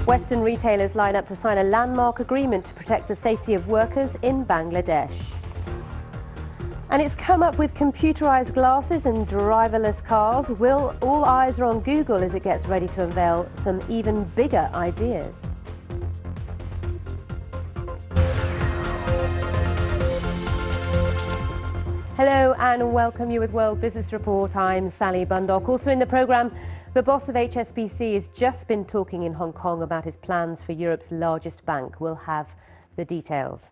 Western retailers line up to sign a landmark agreement to protect the safety of workers in Bangladesh. And it's come up with computerized glasses and driverless cars. All eyes are on Google as it gets ready to unveil some even bigger ideas. Hello and welcome you with World Business Report. I'm Sally Bundock. Also in the programme, the boss of HSBC has just been talking in Hong Kong about his plans for Europe's largest bank. We'll have the details.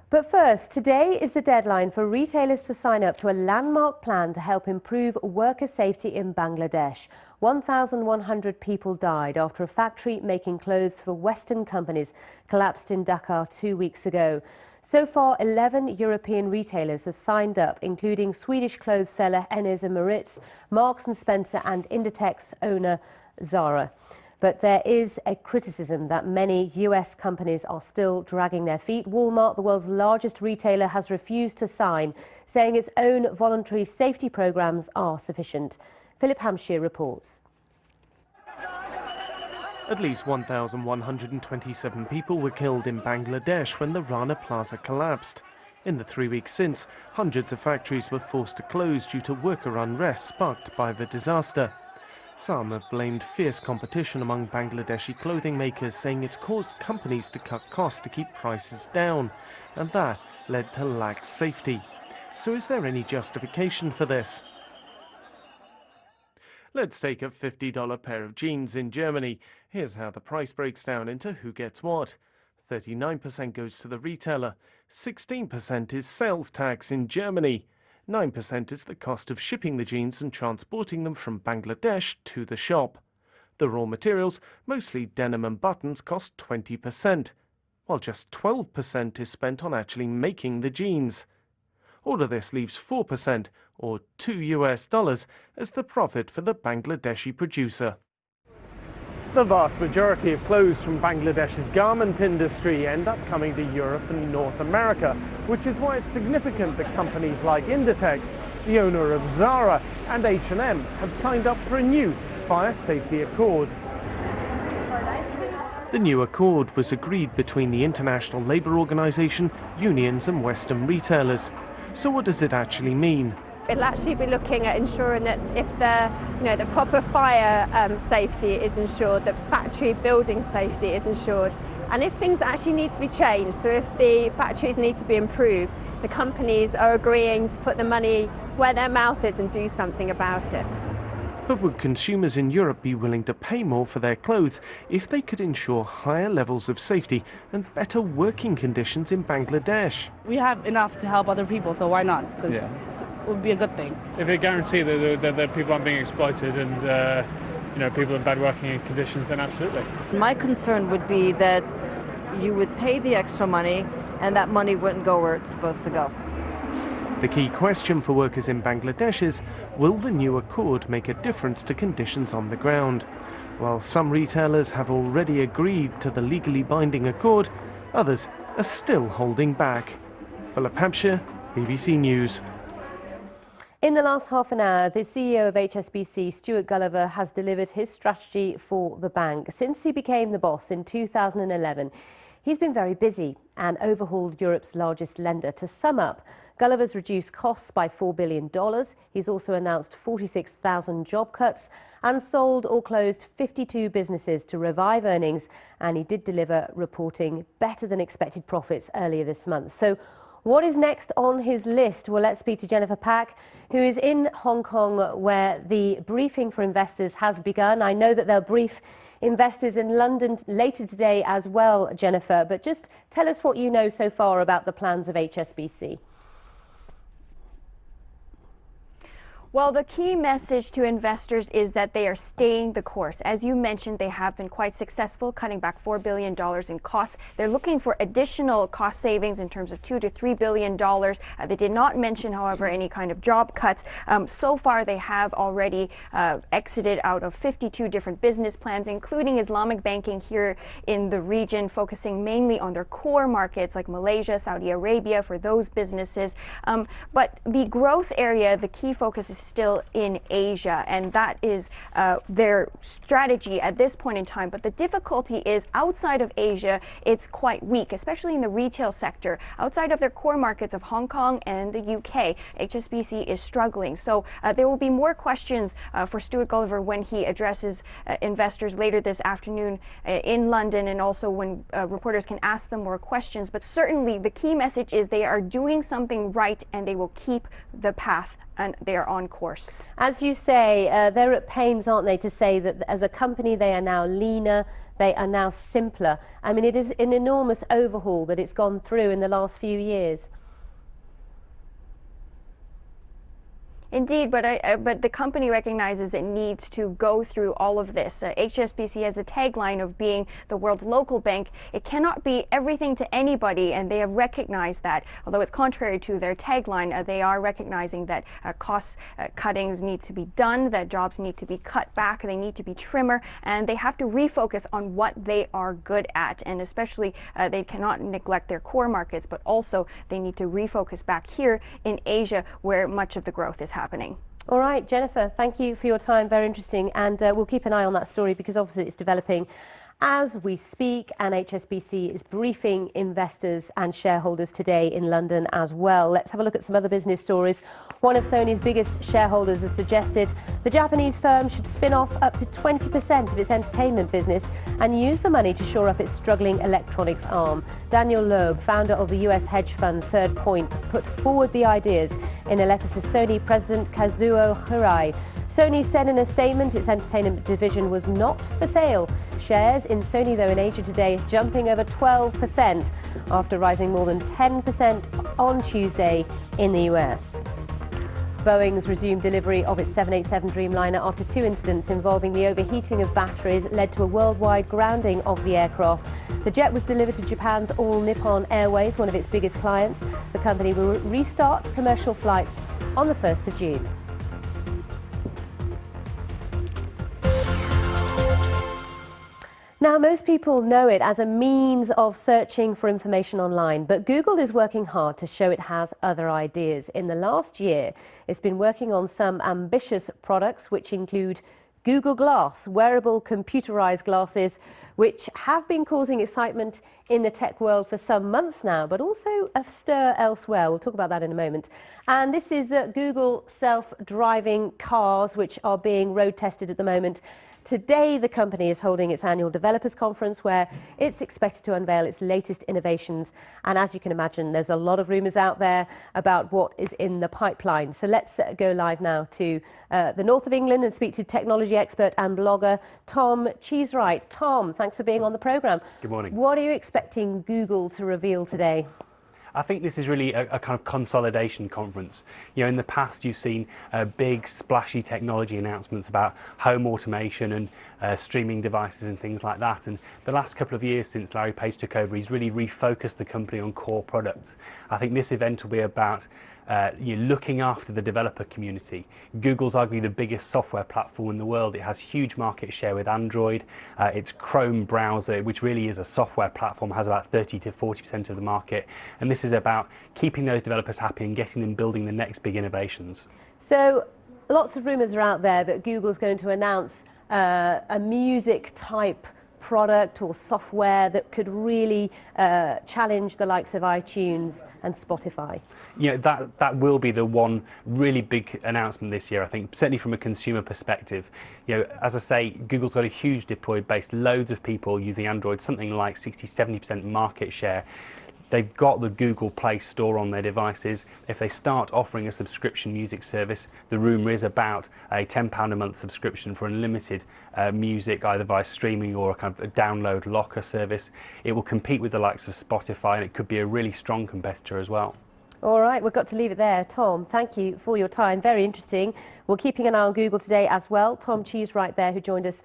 But first, today is the deadline for retailers to sign up to a landmark plan to help improve worker safety in Bangladesh. 1,100 people died after a factory making clothes for Western companies collapsed in Dhaka 2 weeks ago. So far, 11 European retailers have signed up, including Swedish clothes seller Hennes & Mauritz, Marks & Spencer and Inditex owner Zara. But there is a criticism that many US companies are still dragging their feet. Walmart, the world's largest retailer, has refused to sign, saying its own voluntary safety programs are sufficient. Philip Hampshire reports. At least 1,127 people were killed in Bangladesh when the Rana Plaza collapsed. In the 3 weeks since, hundreds of factories were forced to close due to worker unrest sparked by the disaster. Some have blamed fierce competition among Bangladeshi clothing makers, saying it's caused companies to cut costs to keep prices down, and that led to lax safety. So is there any justification for this? Let's take a $50 pair of jeans in Germany. Here's how the price breaks down into who gets what. 39% goes to the retailer, 16% is sales tax in Germany, 9% is the cost of shipping the jeans and transporting them from Bangladesh to the shop. The raw materials, mostly denim and buttons, cost 20%, while just 12% is spent on actually making the jeans. All of this leaves 4%, or $2 as the profit for the Bangladeshi producer. The vast majority of clothes from Bangladesh's garment industry end up coming to Europe and North America, which is why it's significant that companies like Inditex, the owner of Zara, and H&M have signed up for a new fire safety accord. The new accord was agreed between the International Labour Organization, unions and Western retailers. So what does it actually mean? It'll actually be looking at ensuring that if the proper fire safety is ensured, that factory building safety is ensured, and if things actually need to be changed, so if the factories need to be improved, the companies are agreeing to put the money where their mouth is and do something about it. But would consumers in Europe be willing to pay more for their clothes if they could ensure higher levels of safety and better working conditions in Bangladesh? We have enough to help other people, so why not? Because it would be a good thing. If it guarantees that people aren't being exploited and people in bad working conditions, then absolutely. My concern would be that you would pay the extra money and that money wouldn't go where it's supposed to go. The key question for workers in Bangladesh is, will the new accord make a difference to conditions on the ground? While some retailers have already agreed to the legally binding accord, others are still holding back. Philip Hampshire, BBC News. In the last half an hour, the CEO of HSBC, Stuart Gulliver, has delivered his strategy for the bank. Since he became the boss in 2011, he's been very busy and overhauled Europe's largest lender. To sum up, Gulliver's reduced costs by $4 billion. He's also announced 46,000 job cuts and sold or closed 52 businesses to revive earnings. And he did deliver reporting better than expected profits earlier this month. So what is next on his list? Well, let's speak to Jennifer Pack, who is in Hong Kong, where the briefing for investors has begun. I know that they'll brief investors in London later today as well, Jennifer. But just tell us what you know so far about the plans of HSBC. Well, the key message to investors is that they are staying the course. As you mentioned, they have been quite successful, cutting back $4 billion in costs. They're looking for additional cost savings in terms of $2 to $3 billion. They did not mention, however, any kind of job cuts. So far, they have already exited out of 52 different business plans, including Islamic banking here in the region, focusing mainly on their core markets like Malaysia, Saudi Arabia for those businesses. But the growth area, the key focus is still in Asia, and that is their strategy at this point in time. But the difficulty is outside of Asia, it's quite weak, especially in the retail sector. Outside of their core markets of Hong Kong and the UK, HSBC is struggling. So there will be more questions for Stuart Gulliver when he addresses investors later this afternoon in London, and also when reporters can ask them more questions. But certainly the key message is they are doing something right and they will keep the path, and they are on course. As you say, they're at pains, aren't they, to say that as a company they are now leaner, they are now simpler. I mean, it is an enormous overhaul that it's gone through in the last few years. Indeed, but the company recognizes it needs to go through all of this. HSBC has the tagline of being the world's local bank. It cannot be everything to anybody, and they have recognized that. Although it's contrary to their tagline, they are recognizing that cost cuttings need to be done, that jobs need to be cut back, they need to be trimmer, and they have to refocus on what they are good at. And especially, they cannot neglect their core markets, but also they need to refocus back here in Asia, where much of the growth is happening. All right, Jennifer, thank you for your time. Very interesting. And we'll keep an eye on that story because obviously it's developing as we speak, and HSBC is briefing investors and shareholders today in London as well. Let's have a look at some other business stories. One of Sony's biggest shareholders has suggested the Japanese firm should spin off up to 20% of its entertainment business and use the money to shore up its struggling electronics arm. Daniel Loeb, founder of the US hedge fund Third Point, put forward the ideas in a letter to Sony president Kazuo Hirai. Sony said in a statement its entertainment division was not for sale. Shares in Sony, though, in Asia today jumping over 12% after rising more than 10% on Tuesday in the US. Boeing's resumed delivery of its 787 Dreamliner after two incidents involving the overheating of batteries led to a worldwide grounding of the aircraft. The jet was delivered to Japan's All Nippon Airways, one of its biggest clients. The company will restart commercial flights on the 1st of June. Now, most people know it as a means of searching for information online, but Google is working hard to show it has other ideas. In the last year, it's been working on some ambitious products, which include Google Glass, wearable computerized glasses, which have been causing excitement in the tech world for some months now, but also a stir elsewhere. We'll talk about that in a moment. And this is Google self-driving cars, which are being road tested at the moment. Today, the company is holding its annual developers conference where it's expected to unveil its latest innovations. And as you can imagine, there's a lot of rumours out there about what is in the pipeline. So let's go live now to the north of England and speak to technology expert and blogger Tom Cheesewright. Tom, thanks for being on the programme. Good morning. What are you expecting Google to reveal today? I think this is really a kind of consolidation conference. You know, in the past you've seen big splashy technology announcements about home automation and streaming devices and things like that. And the last couple of years since Larry Page took over, he's really refocused the company on core products. I think this event will be about looking after the developer community. Google's arguably the biggest software platform in the world. It has huge market share with Android. Its Chrome browser, which really is a software platform, has about 30 to 40% of the market. And this is about keeping those developers happy and getting them building the next big innovations. So lots of rumours are out there that Google's going to announce a music type product or software that could really challenge the likes of iTunes and Spotify. You know, that will be the one really big announcement this year, I think, certainly from a consumer perspective. You know, as I say, Google's got a huge deployed base, loads of people using Android, something like 60-70% market share. They've got the Google Play Store on their devices. If they start offering a subscription music service, the rumour is about a £10 a month subscription for unlimited music, either via streaming or a kind of a download locker service. It will compete with the likes of Spotify, and it could be a really strong competitor as well. All right, we've got to leave it there. Tom, thank you for your time. Very interesting. We're keeping an eye on Google today as well. Tom Cheesewright there, who joined us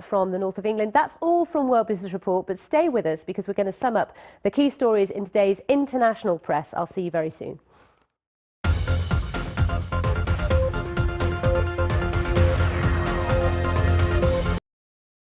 from the north of England. That's all from World Business Report, but stay with us because we're going to sum up the key stories in today's international press. I'll see you very soon.